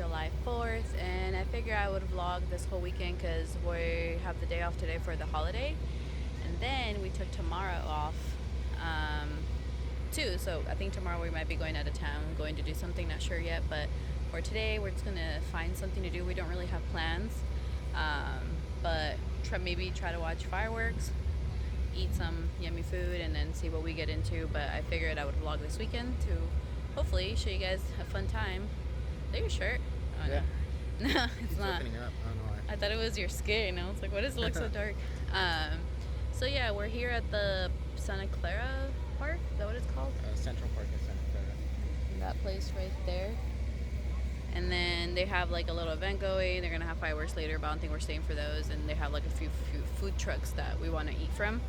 July 4th, and I figure I would vlog this whole weekend because we have the day off today for the holiday, and then we took tomorrow off too. So I think tomorrow we might be going out of town, going to do something, not sure yet, but for today we're just gonna find something to do. We don't really have plans, but maybe try to watch fireworks, eat some yummy food, and then see what we get into. But I figured I would vlog this weekend to hopefully show you guys a fun time. Is that your shirt? Oh, yeah. No, it's not. Opening up. I don't know why. I thought it was your skin. I was like, why does it look so dark? So yeah, we're here at the Santa Clara Park. Is that what it's called? Central Park in Santa Clara. That place right there. And then they have like a little event going. They're gonna have fireworks later, but I don't think we're staying for those. And they have like a few food trucks that we want to eat from.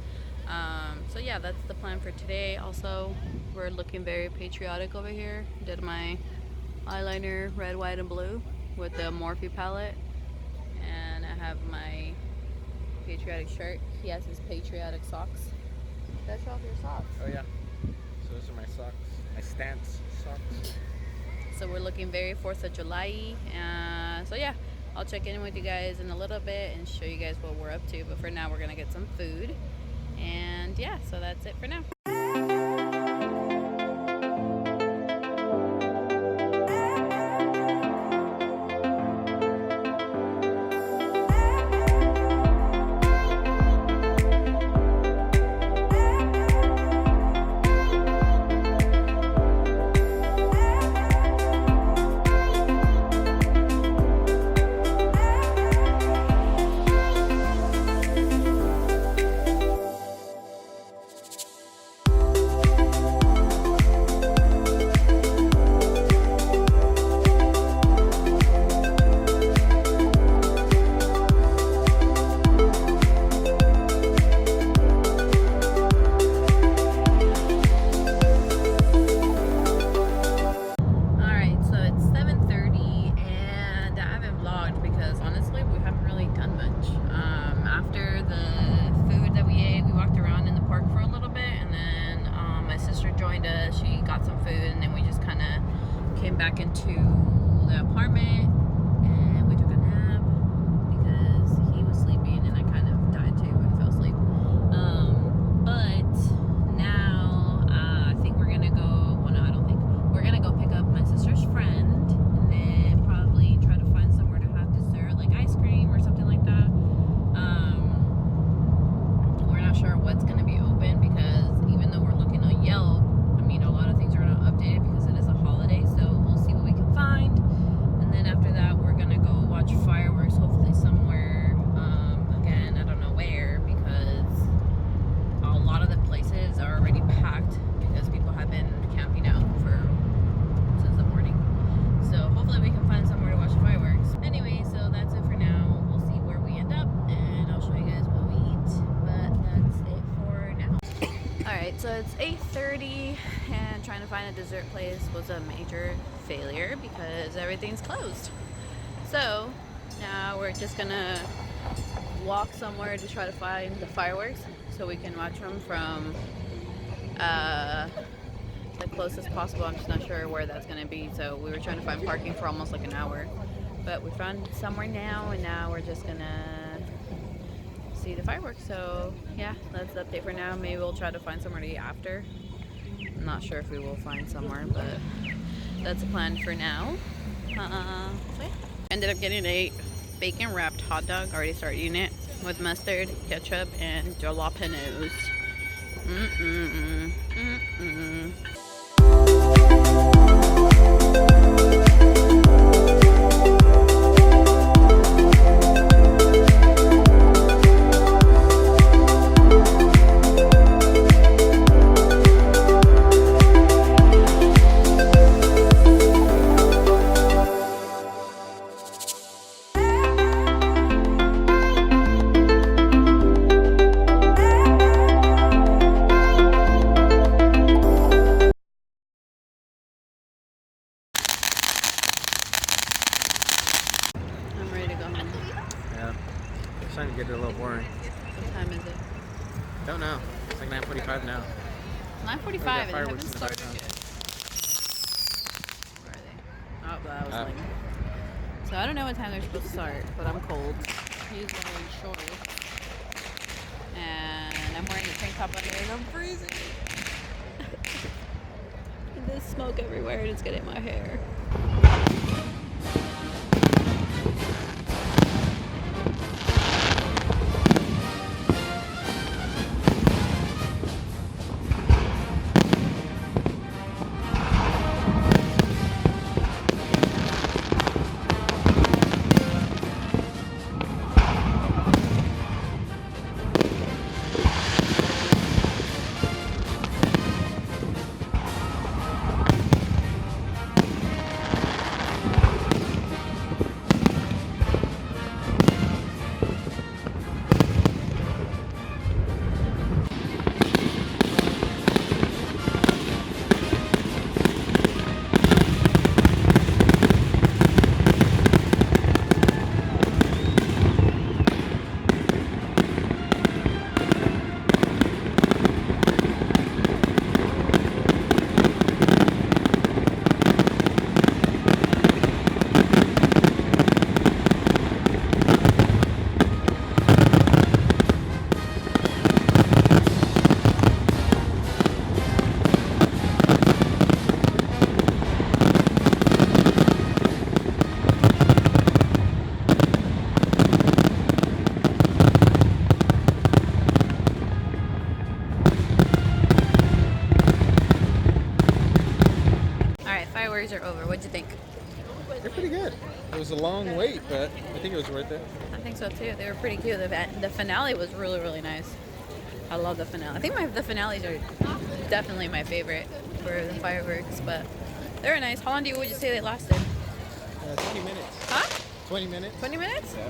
So yeah, that's the plan for today. Also, we're looking very patriotic over here. Did my eyeliner red, white, and blue with the Morphe palette, and I have my patriotic shirt. He has his patriotic socks. Let's show off your socks. Oh yeah. So those are my socks. My stance socks. So we're looking very 4th of July. So yeah, I'll check in with you guys in a little bit and show you guys what we're up to. But for now, we're gonna get some food. And yeah, so that's it for now. She got some food, and then we just kind of came back into the apartment and we took a nap because he was sleeping and I kind of died too and fell asleep. But now I think we're gonna go, well no, I don't think, we're gonna go pick up my sister's friend and then probably try to find somewhere to have dessert, like ice cream or something like that. We're not sure what's gonna be open because even though we're looking on Yelp, a lot of things are not updated because it is a holiday, so we'll see what we can find. And then after that, we're gonna go watch fireworks, hopefully somewhere, again, I don't know where, because a lot of the places are already packed because people have been camping out since the morning. So hopefully we can find somewhere to watch fireworks. Anyway, so that's it for now. We'll see where we end up, and I'll show you guys what we eat, but that's it for now. Alright, so it's 8:30 and trying to find a dessert place was a major failure because everything's closed. So now we're just gonna walk somewhere to try to find the fireworks so we can watch them from the closest possible. I'm just not sure where that's gonna be. So we were trying to find parking for almost like an hour, but we found somewhere now, and now we're just gonna see the fireworks. So yeah, that's the update for now. Maybe we'll try to find somewhere to eat after. I'm not sure if we will find somewhere, but that's a plan for now. So yeah. Ended up getting a bacon wrapped hot dog. Already started eating it with mustard, ketchup, and jalapenos. It's starting to get a little boring. What time is it? Don't know. It's like 9:45 now. 9:45 and they haven't started yet. Where are they? Oh, that was lame. So I don't know what time they're supposed to start, but I'm cold. He's wearing shorts. And I'm wearing a tank top under and I'm freezing. And there's smoke everywhere and it's getting in my hair. Fireworks are over. What'd you think? They're pretty good. It was a long wait, but I think it was worth it. I think so too. They were pretty cute. The finale was really, really nice. I love the finale. I think the finales are definitely my favorite for the fireworks, but they were nice. How long would you say they lasted? 20 minutes. Huh? 20 minutes. 20 minutes? Yeah.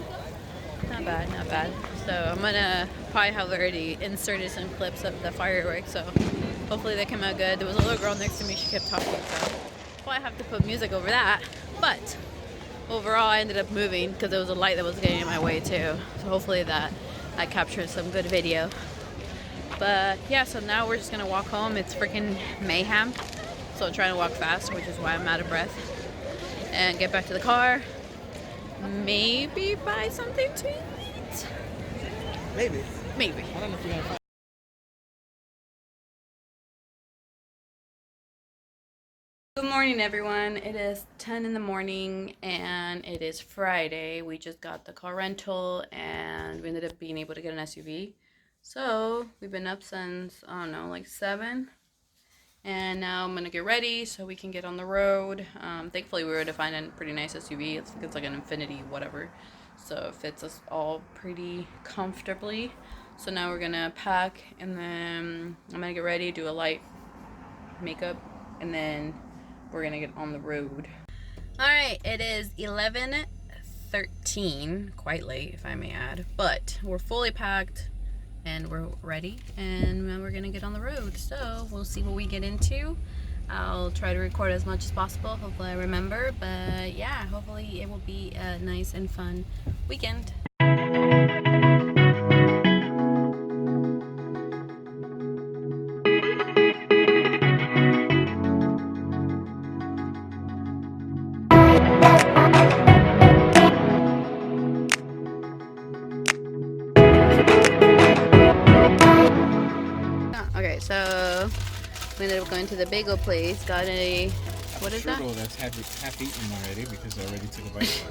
Not bad, not bad. So I'm gonna probably have already inserted some clips of the fireworks, so hopefully they come out good. There was a little girl next to me, she kept talking, so I have to put music over that. But overall I ended up moving because there was a light that was getting in my way too. So hopefully that I captured some good video. But yeah, so now we're just gonna walk home. It's freaking mayhem. So I'm trying to walk fast, which is why I'm out of breath. And get back to the car. Maybe buy something to eat. Maybe. Maybe. I don't know if you're gonna find. Good morning, everyone. It is 10 in the morning and it is Friday. We just got the car rental and we ended up being able to get an SUV. So we've been up since, I don't know, like 7. And now I'm gonna get ready so we can get on the road. Thankfully we were able to find a pretty nice SUV. It's like an Infinity whatever. So it fits us all pretty comfortably. So now we're gonna pack and then I'm gonna get ready, do a light makeup, and then we're gonna get on the road. Alright, it is 11:13, quite late if I may add, but we're fully packed and we're ready and we're gonna get on the road. So we'll see what we get into. I'll try to record as much as possible. Hopefully I remember, but yeah, hopefully it will be a nice and fun weekend. Okay, so we ended up going to the bagel place. Got a, what is that? Strudel that's half eaten already because I already took a bite of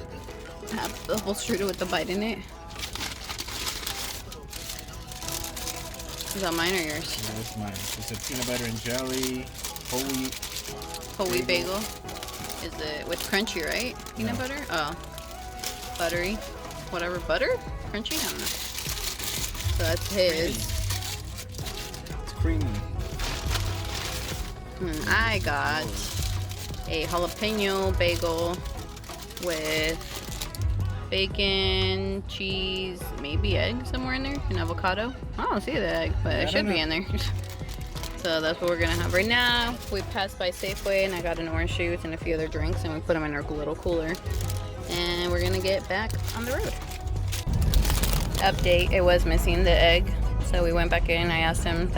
it. Half the whole strudel with the bite in it. Is that mine or yours? Yeah, that's mine. It's a peanut butter and jelly, whole wheat. Whole wheat bagel. Is it with crunchy, right? Peanut butter? Oh. Buttery. Whatever. Butter? Crunchy? I don't know. So that's his. Creamy. And I got a jalapeno bagel with bacon, cheese, maybe egg somewhere in there, and avocado. I don't see the egg, but it should be in there. So that's what we're gonna have right now. We passed by Safeway and I got an orange juice and a few other drinks and we put them in our little cooler. And we're gonna get back on the road. Update, it was missing the egg. So we went back in, I asked him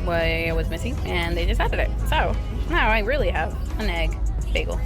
why it was missing, and they just added it. So now I really have an egg bagel.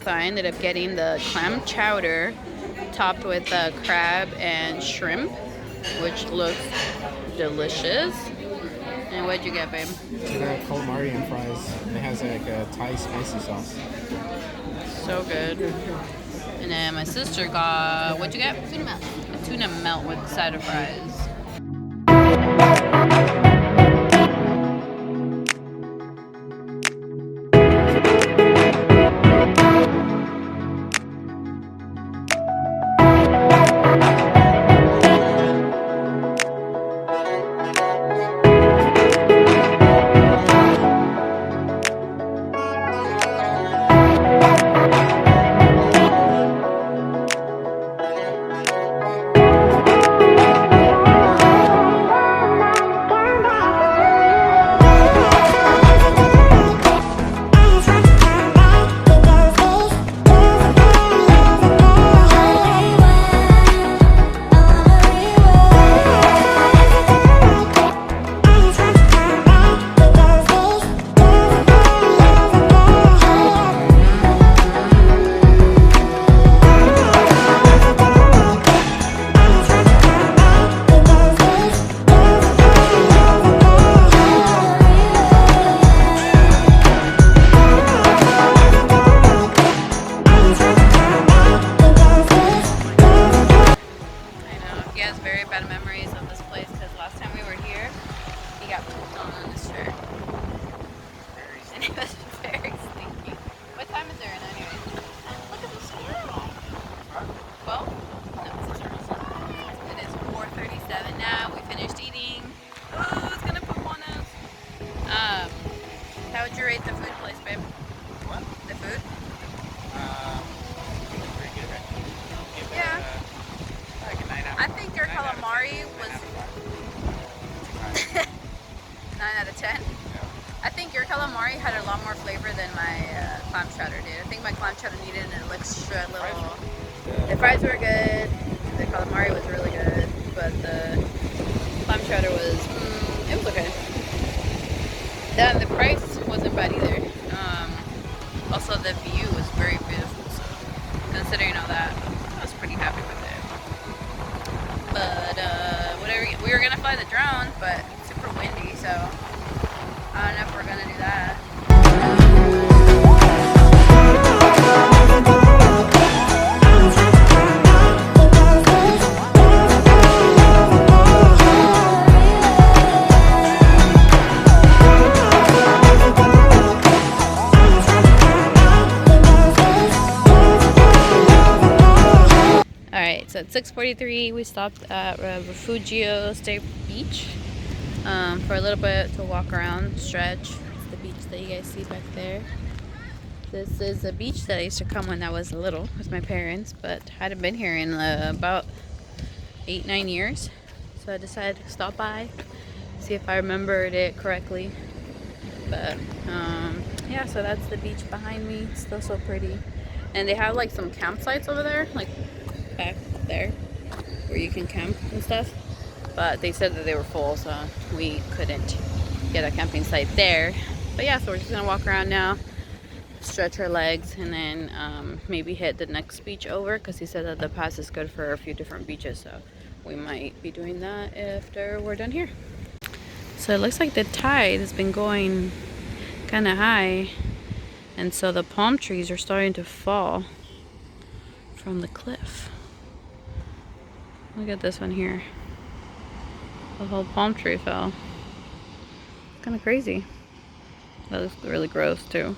So I ended up getting the clam chowder topped with crab and shrimp, which looks delicious. And what'd you get, babe? I got calamari and fries. It has like a Thai spicy sauce. So good. And then my sister got, what'd you get? Tuna melt. A tuna melt with a side of fries. How would you rate the food place, babe? What? The food? Pretty good, right? Give it Yeah. like a 9 out. I think your 9 out of 10, calamari 9 was out of 5. 9 out of 10. Yeah. I think your calamari had a lot more flavor than my clam chowder did. I think my clam chowder needed an extra little. The fries were good. The calamari was really good, but the clam chowder was it was okay. Then the price wasn't bad either. Also the view was very beautiful. So considering all that, I was pretty happy with it. But whatever, we were gonna fly the drone, but it's super windy, so I don't know if we're gonna do that. Alright, so at 6:43 we stopped at Refugio State Beach for a little bit to walk around, stretch. It's the beach that you guys see back there. This is a beach that I used to come when I was little with my parents, but I hadn't been here in about 8-9 years. So I decided to stop by, see if I remembered it correctly. But yeah, so that's the beach behind me. It's still so pretty. And they have like some campsites over there, like back there, where you can camp and stuff. But they said that they were full, so we couldn't get a camping site there. But yeah, so we're just gonna walk around now, stretch our legs, and then maybe hit the next beach over, because he said that the pass is good for a few different beaches, so we might be doing that after we're done here. So it looks like the tide has been going kind of high, and so the palm trees are starting to fall from the cliff. Look at this one here. The whole palm tree fell. It's kind of crazy. That looks really gross too.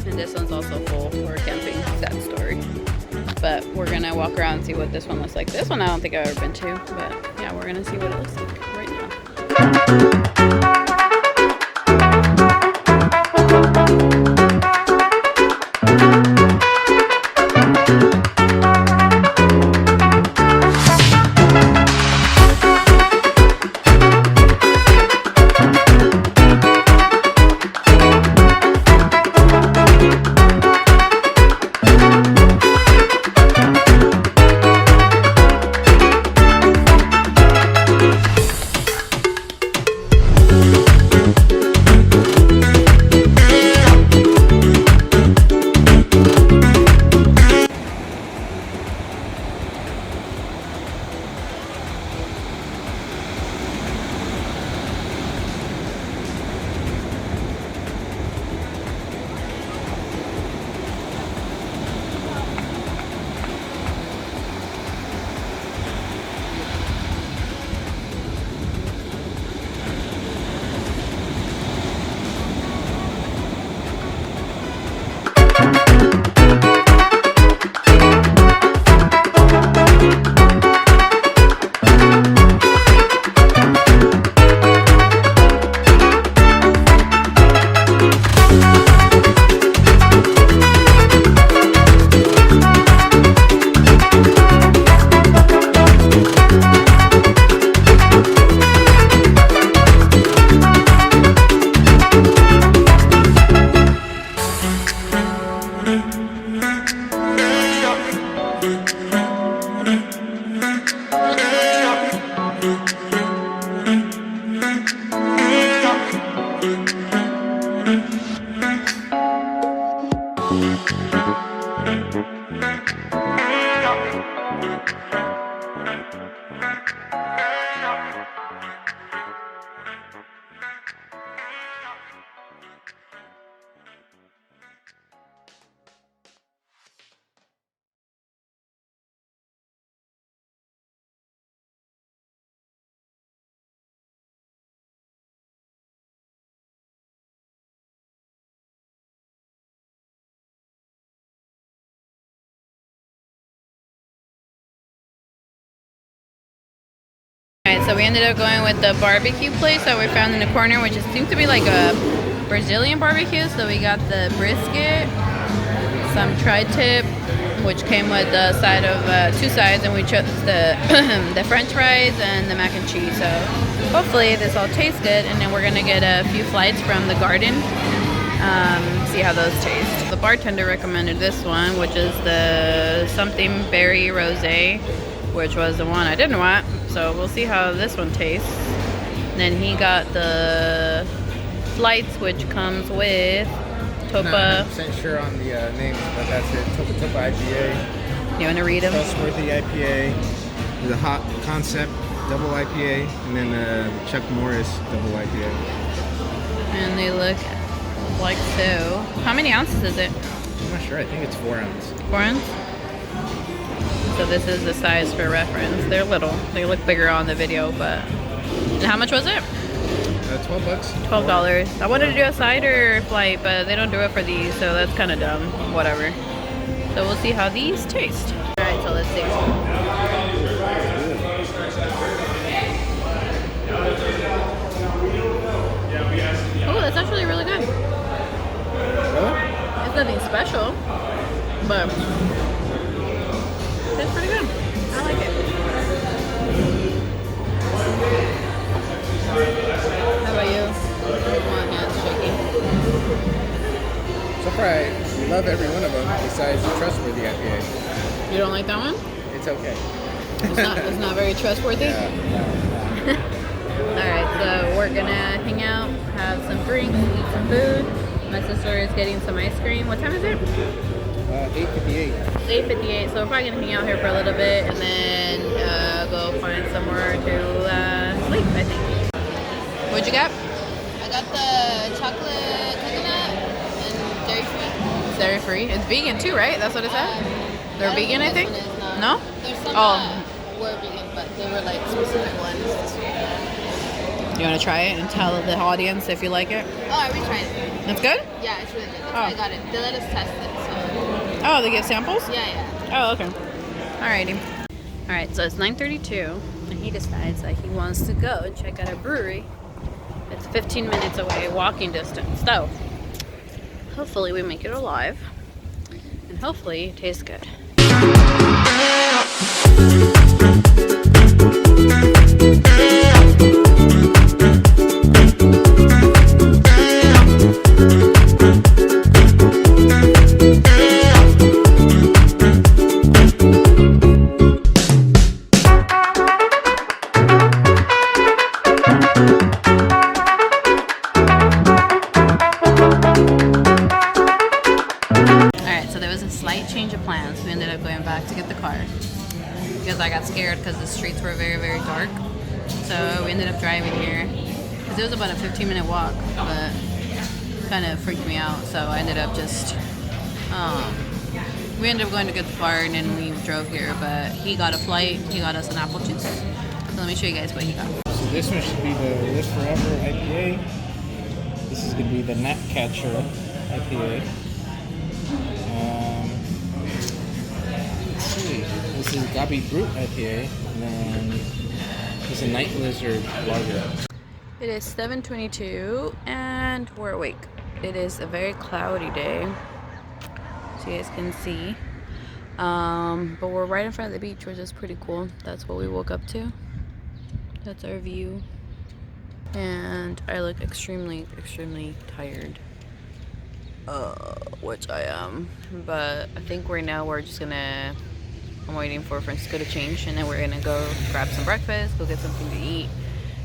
And this one's also full for camping, sad story. But we're gonna walk around and see what this one looks like. This one I don't think I've ever been to, but yeah, we're gonna see what it looks like right now. Alright, so we ended up going with the barbecue place that we found in the corner, which seems to be like a Brazilian barbecue. So we got the brisket, some tri-tip, which came with the side of two sides, and we chose the the French fries and the mac and cheese. So hopefully this all tastes good, and then we're gonna get a few flights from the garden, see how those taste. The bartender recommended this one, which is the something berry rosé, which was the one I didn't want. So we'll see how this one tastes. And then he got the flights, which comes with Topa. Not 100% sure on the names, but that's it. Topa IPA. You want to read them? Trustworthy IPA. The Hot Concept Double IPA, and then Chuck Morris Double IPA. And they look like so. How many ounces is it? I'm not sure. I think it's 4 ounces. 4 ounce? So this is the size for reference. They're little. They look bigger on the video, but And how much was it? $12. $12. I wanted to do a cider flight, but they don't do it for these, so that's kind of dumb. Whatever. So we'll see how these taste. All right, so let's see. Oh, that's actually really good. It's nothing special, but it's pretty good. I like it. How about you? My hand's shaking. So far, I love every one of them besides the trustworthy IPA. You don't like that one? It's okay. It's not very trustworthy? Yeah. Alright, so we're gonna hang out, have some drinks, eat some food. My sister is getting some ice cream. What time is it? 8:58. 8:58, so we're probably gonna hang out here for a little bit and then go find somewhere to sleep, I think. What'd you get? I got the chocolate coconut and dairy free. It's dairy free. It's vegan too, right? That's what it said? They're vegan, I think? No? There's some Oh. that were vegan, but they were like specific ones. You wanna try it and tell the audience if you like it? Oh, I already tried it. It's good? Yeah, it's really good. That's Oh. why I got it. They let us test it, so. Oh, they give samples? Yeah. Oh, okay. Alrighty. Alright, so it's 9:32, and he decides that he wants to go and check out a brewery. It's 15 minutes away, walking distance. So, hopefully we make it alive, and hopefully it tastes good. Because I got scared because the streets were very, very dark. So we ended up driving here. Because it was about a 15-minute walk, but kind of freaked me out. So I ended up just, we ended up going to get the car and then we drove here. But he got a flight, he got us an apple juice. So let me show you guys what he got. So this one should be the Live Forever IPA. This is going to be the Gnatcatcher IPA. Let's see. This is Gabi Brute IPA. And then this is a Night Lizard Lager. It is 7:22 and we're awake. It is a very cloudy day, so you guys can see. But we're right in front of the beach, which is pretty cool. That's what we woke up to. That's our view. And I look extremely, extremely tired. Which I am. But I think right now we're just gonna, I'm waiting for Francisco to change, and then we're gonna go grab some breakfast, go get something to eat,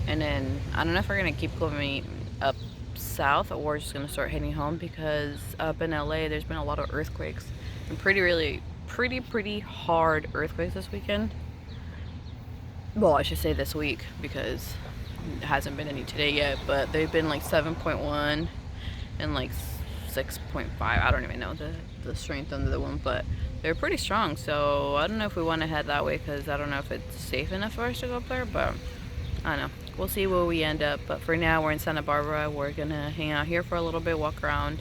and then I don't know if we're gonna keep going up south or we're just gonna start heading home, because up in LA there's been a lot of earthquakes and pretty hard earthquakes this weekend. Well, I should say this week, because it hasn't been any today yet, but they've been like 7.1 and like 6.5. I don't even know the strength under the one, but they're pretty strong. So I don't know if we want to head that way, because I don't know if it's safe enough for us to go up there, but I don't know. We'll see where we end up. But for now, we're in Santa Barbara. We're gonna hang out here for a little bit, walk around,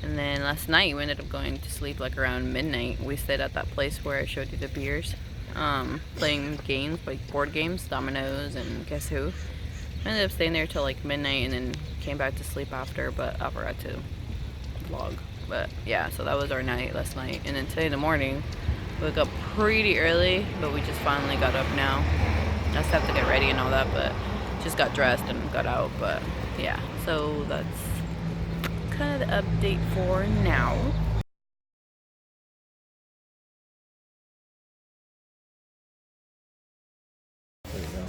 and then last night we ended up going to sleep like around midnight. We stayed at that place where I showed you the beers, playing games like board games, dominoes, and guess who. I ended up staying there till like midnight and then came back to sleep after, but I forgot to vlog. But yeah, so that was our night last night. And then today in the morning we woke up pretty early, but we just finally got up now. I still have to get ready and all that, but just got dressed and got out. But yeah, so that's kind of the update for now. There you go.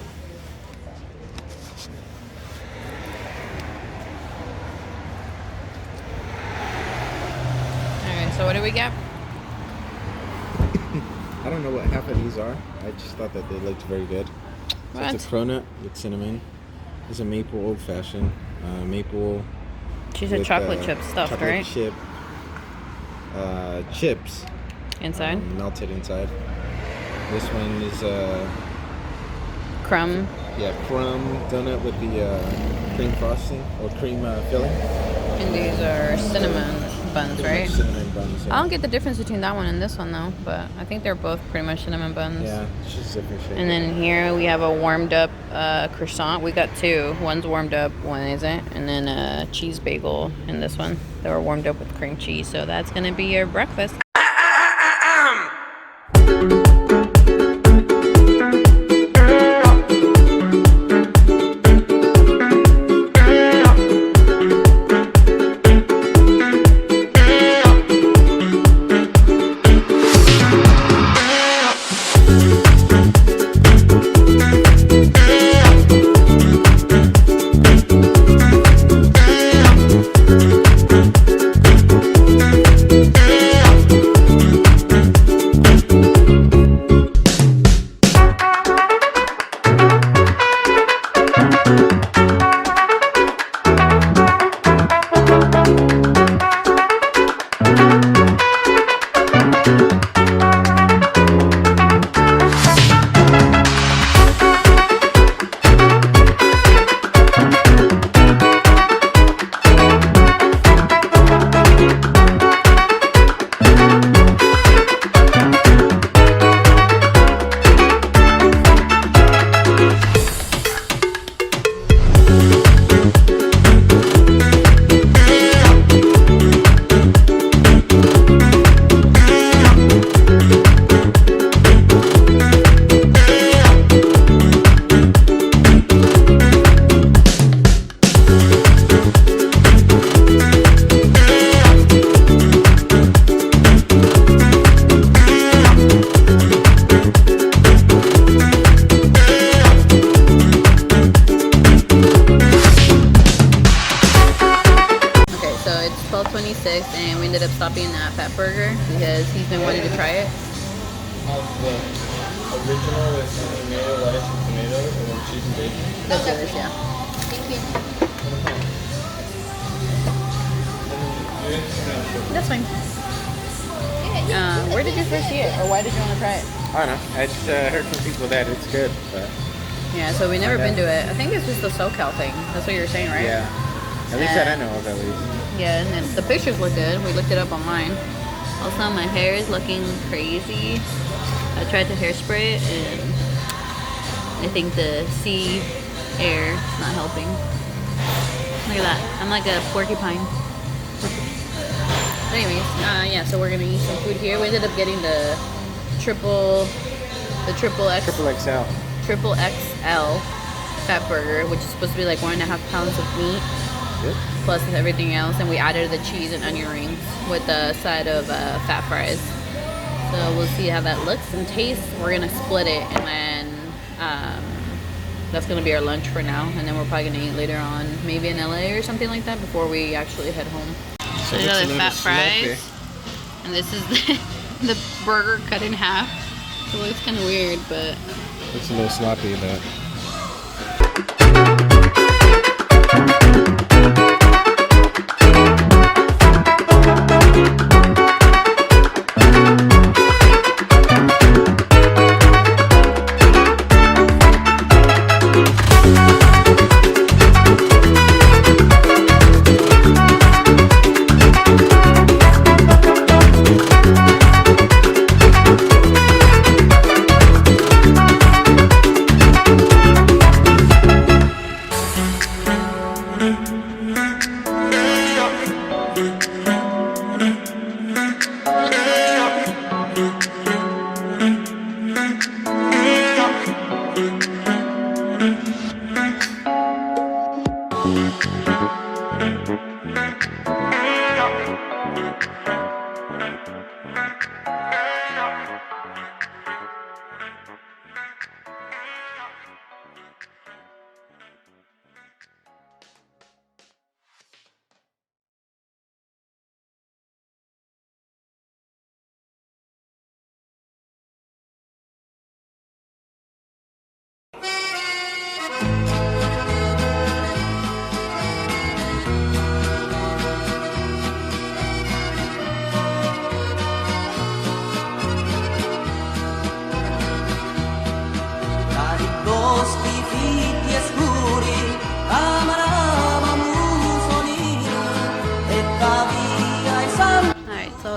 So what do we get? I don't know what half of these are. I just thought that they looked very good. So it's a cronut with cinnamon. It's a maple old fashioned. Maple. She said chocolate chip stuffed, chocolate right? Chip. Chips. Inside? Melted inside. This one is Crumb. Yeah, crumb donut with the cream frosting or cream filling. And these are cinnamon buns, right? Cinnamon buns. Yeah. I don't get the difference between that one and this one though, but I think they're both pretty much cinnamon buns. Yeah, it's just different shape. And then here we have a warmed up croissant. We got two. One's warmed up, one isn't. And then a cheese bagel in this one. They were warmed up with cream cheese. So that's gonna be your breakfast. And we ended up stopping at Fatburger because he's been wanting to try it. The original with tomato, lettuce, and tomatoes, and then cheese and bacon. That's yours, yeah. Thank you. That's fine. Where did you first see it, or why did you want to try it? I don't know. I just heard from people that it's good. But yeah, so we never been to it. I think it's just the Socal thing. That's what you were saying, right? yeah. At least that I know of, at least. Yeah, and then the pictures look good. We looked it up online. Also, my hair is looking crazy. I tried to hairspray it, and I think the sea air is not helping. Look at that. I'm like a porcupine. Anyways, yeah, so we're gonna eat some food here. We ended up getting the triple XL Fatburger, which is supposed to be like 1.5 pounds of meat. Good. Plus everything else, and we added the cheese and onion rings with a side of fat fries. So we'll see how that looks and tastes. We're gonna split it, and then that's gonna be our lunch for now. And then we're probably gonna eat later on, maybe in LA or something like that, before we actually head home. So these are the fat fries, and this is the burger cut in half. It looks kind of weird, but it's a little sloppy, but.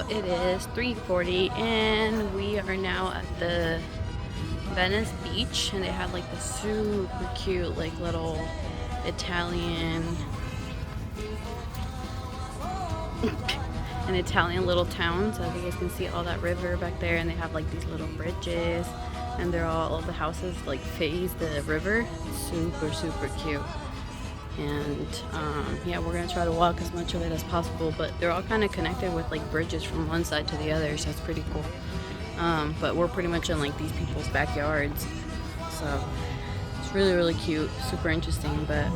So it is 3:40 and we are now at the Venice Beach, and they have like the super cute like little Italian little town. So you guys can see all that river back there, and they have like these little bridges, and they're all of the houses like face the river. Super cute. And yeah, we're gonna try to walk as much of it as possible, but they're all kind of connected with like bridges from one side to the other, so it's pretty cool. But we're pretty much in like these people's backyards, so it's really cute, super interesting. But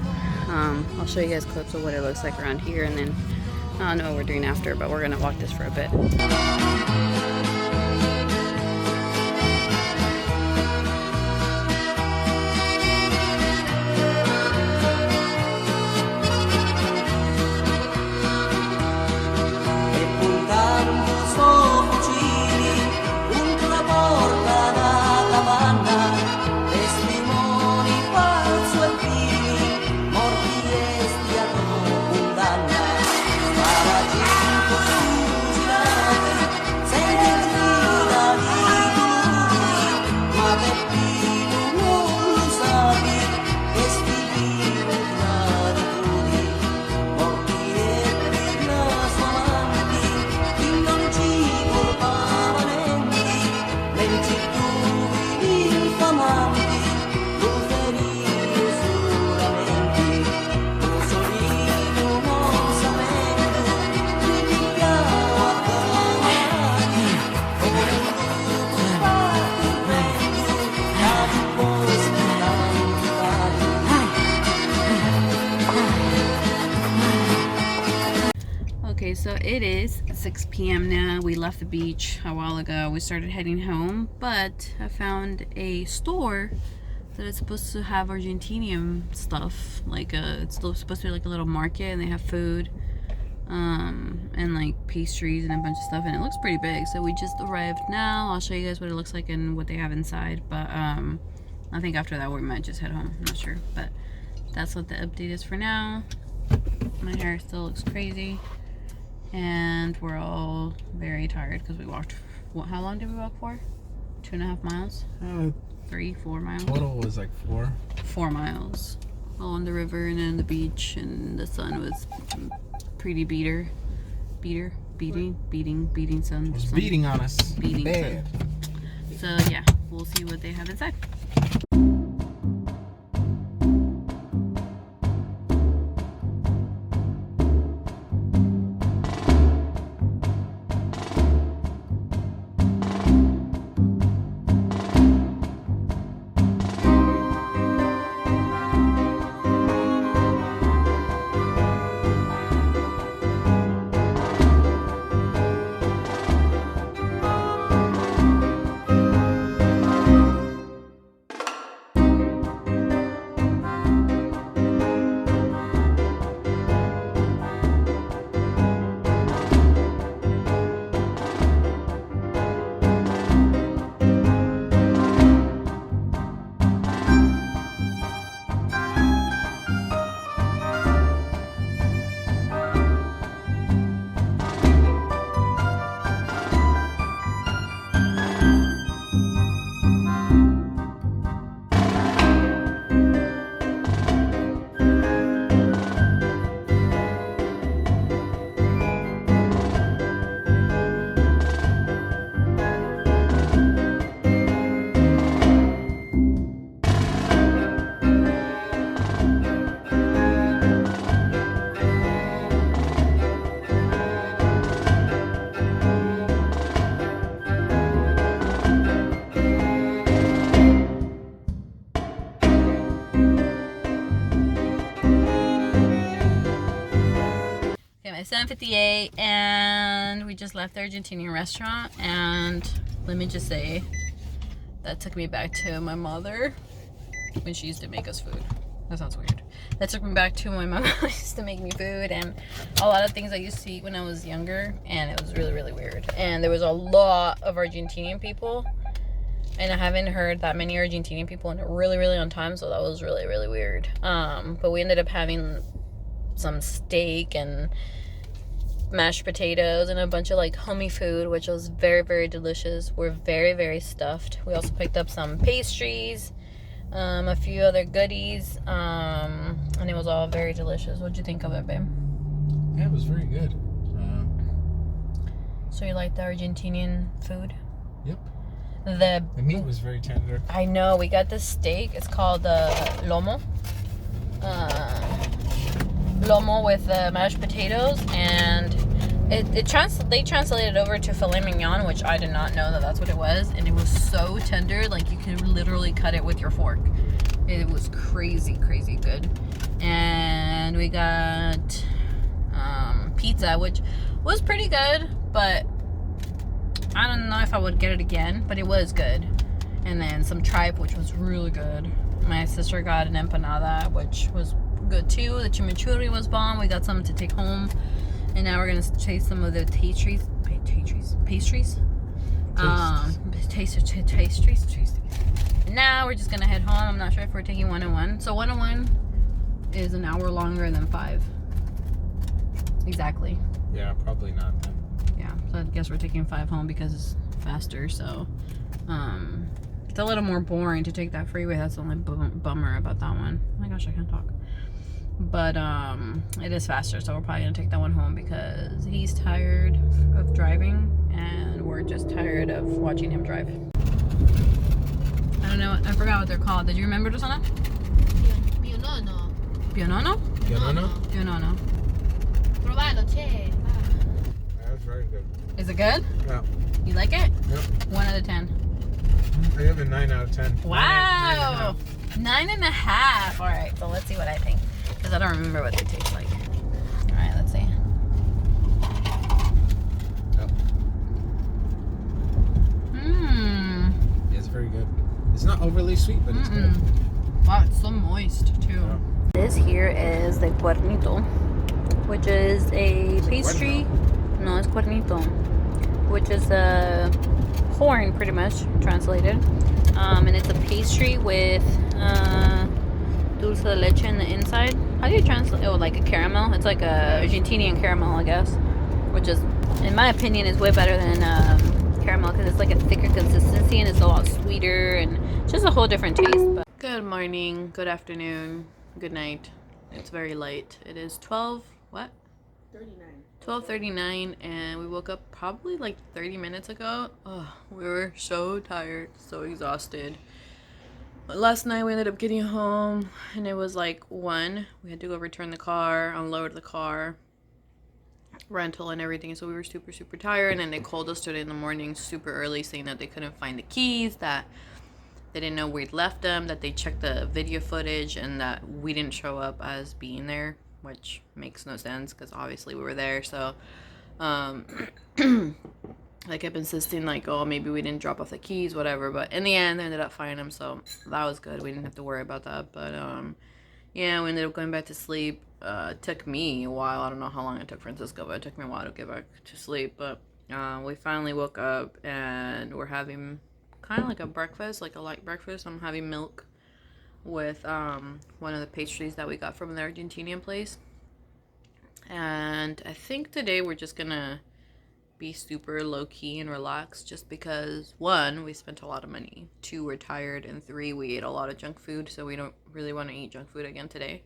I'll show you guys clips of what it looks like around here, and then I don't know what we're doing after, but we're gonna walk this for a bit. Okay, so it is 6 p.m. now. We left the beach a while ago. We started heading home, but I found a store that is supposed to have Argentinian stuff. Like it's supposed to be like a little market, and they have food and like pastries and a bunch of stuff, and it looks pretty big. So we just arrived now. I'll show you guys what it looks like and what they have inside, but I think after that we might just head home. I'm not sure, but that's what the update is for now. My hair still looks crazy, and we're all very tired because we walked, how long did we walk for? 2.5 miles? 3-4 miles? Total was like 4. 4 miles. All on the river and then the beach, and the sun was pretty beating sun. It was beating on us. Beating bad. sun. So yeah, we'll see what they have inside. It's 7:58 and we just left the Argentinian restaurant, and let me just say that took me back to my mother when she used to make us food. That sounds weird. That took me back to when my mom used to make me food, and a lot of things I used to eat when I was younger, and it was really weird. And there was a lot of Argentinian people, and I haven't heard that many Argentinian people in a really long time, so that was really weird. But we ended up having some steak and mashed potatoes and a bunch of like homey food, which was very, very delicious. We're very, very stuffed. We also picked up some pastries, a few other goodies, and it was all very delicious. What'd you think of it, babe? Yeah, it was very good. So you like the Argentinian food? Yep. The meat was very tender. I know. We got this steak. It's called lomo. Lomo with mashed potatoes, and they translated over to filet mignon, which I did not know that that's what it was, and it was so tender, like you could literally cut it with your fork. It was crazy good. And we got pizza, which was pretty good, but I don't know if I would get it again, but it was good. And then some tripe, which was really good. My sister got an empanada, which was good too. The chimichurri was bomb. We got some to take home, and now we're gonna taste some of the pastries. And now we're just gonna head home. I'm not sure if we're taking 101. So 101 is an hour longer than 5. Exactly. Yeah, probably not then. Yeah, so I guess we're taking 5 home because it's faster. So it's a little more boring to take that freeway. That's the only bummer about that one. Oh my gosh, I can't talk. But it is faster, so we're probably gonna take that one home because he's tired of driving and we're just tired of watching him drive. I don't know, I forgot what they're called. Did you remember, Rosana? Pionono. Pionono? Pionono? Pionono. Provalo, c'è. That was very good. Is it good? Yeah. You like it? Yep. 1 out of 10. I give it 9 out of 10. Wow! 9.5. Alright, so let's see what I think. Because I don't remember what they taste like. Alright, let's see. Yep. Mmm. Yeah, it's very good. It's not overly sweet, but it's good. Wow, it's so moist too. Yeah. This here is the cuernito, which is a pastry. No, it's cuernito, which is a horn, pretty much translated. And it's a pastry with dulce de leche in the inside. How do you translate? Oh, like a caramel. It's like a Argentinian caramel, I guess, which is, in my opinion, is way better than caramel because it's like a thicker consistency and it's a lot sweeter and just a whole different taste. But good morning, good afternoon, good night. It's very late. It is 12:39, and we woke up probably like 30 minutes ago. Oh, we were so tired, so exhausted. But last night we ended up getting home and it was like 1. We had to go return the car, unload the car, rental and everything, so we were super tired. And then they called us today in the morning super early saying that they couldn't find the keys, that they didn't know we'd left them, that they checked the video footage and that we didn't show up as being there, which makes no sense because obviously we were there. So I kept insisting like, oh, maybe we didn't drop off the keys, whatever, but in the end they ended up finding them, so that was good. We didn't have to worry about that. But yeah, we ended up going back to sleep. It took me a while. I don't know how long it took Francisco, but it took me a while to get back to sleep. But we finally woke up and we're having kind of like a breakfast, like a light breakfast. I'm having milk with one of the pastries that we got from the Argentinian place. And I think today we're just gonna be super low-key and relaxed just because 1, we spent a lot of money, 2, we're tired, and 3, we ate a lot of junk food, so we don't really want to eat junk food again today.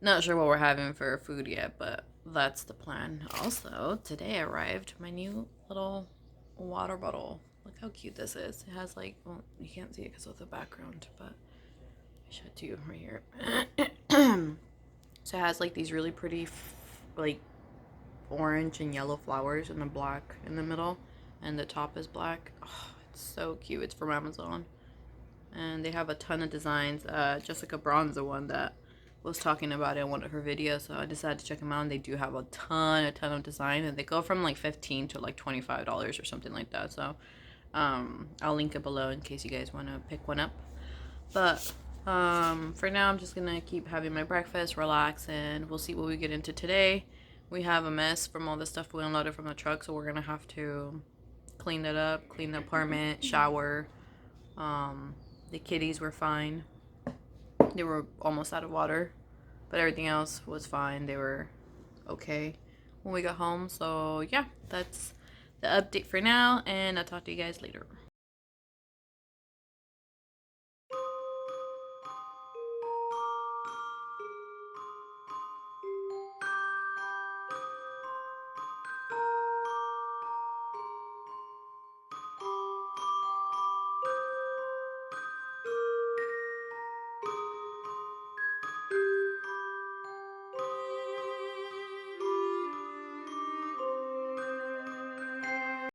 Not sure what we're having for food yet, but that's the plan. Also, today arrived my new little water bottle. Look how cute this is. It has like, well, you can't see it because of the background, but I show it to you right here. So it has like these really pretty like orange and yellow flowers and the black in the middle, and the top is black. Oh, it's so cute. It's from Amazon, and they have a ton of designs. Jessica Braun's the one that was talking about it in one of her videos, so I decided to check them out. And they do have a ton of design, and they go from like $15 to like $25 or something like that. So I'll link it below in case you guys want to pick one up. But for now, I'm just gonna keep having my breakfast, relax, and we'll see what we get into today. We have a mess from all the stuff we unloaded from the truck, so we're gonna have to clean that up, clean the apartment, shower. The kitties were fine. They were almost out of water, but everything else was fine. They were okay. when we got home. So yeah, that's the update for now, and I'll talk to you guys later.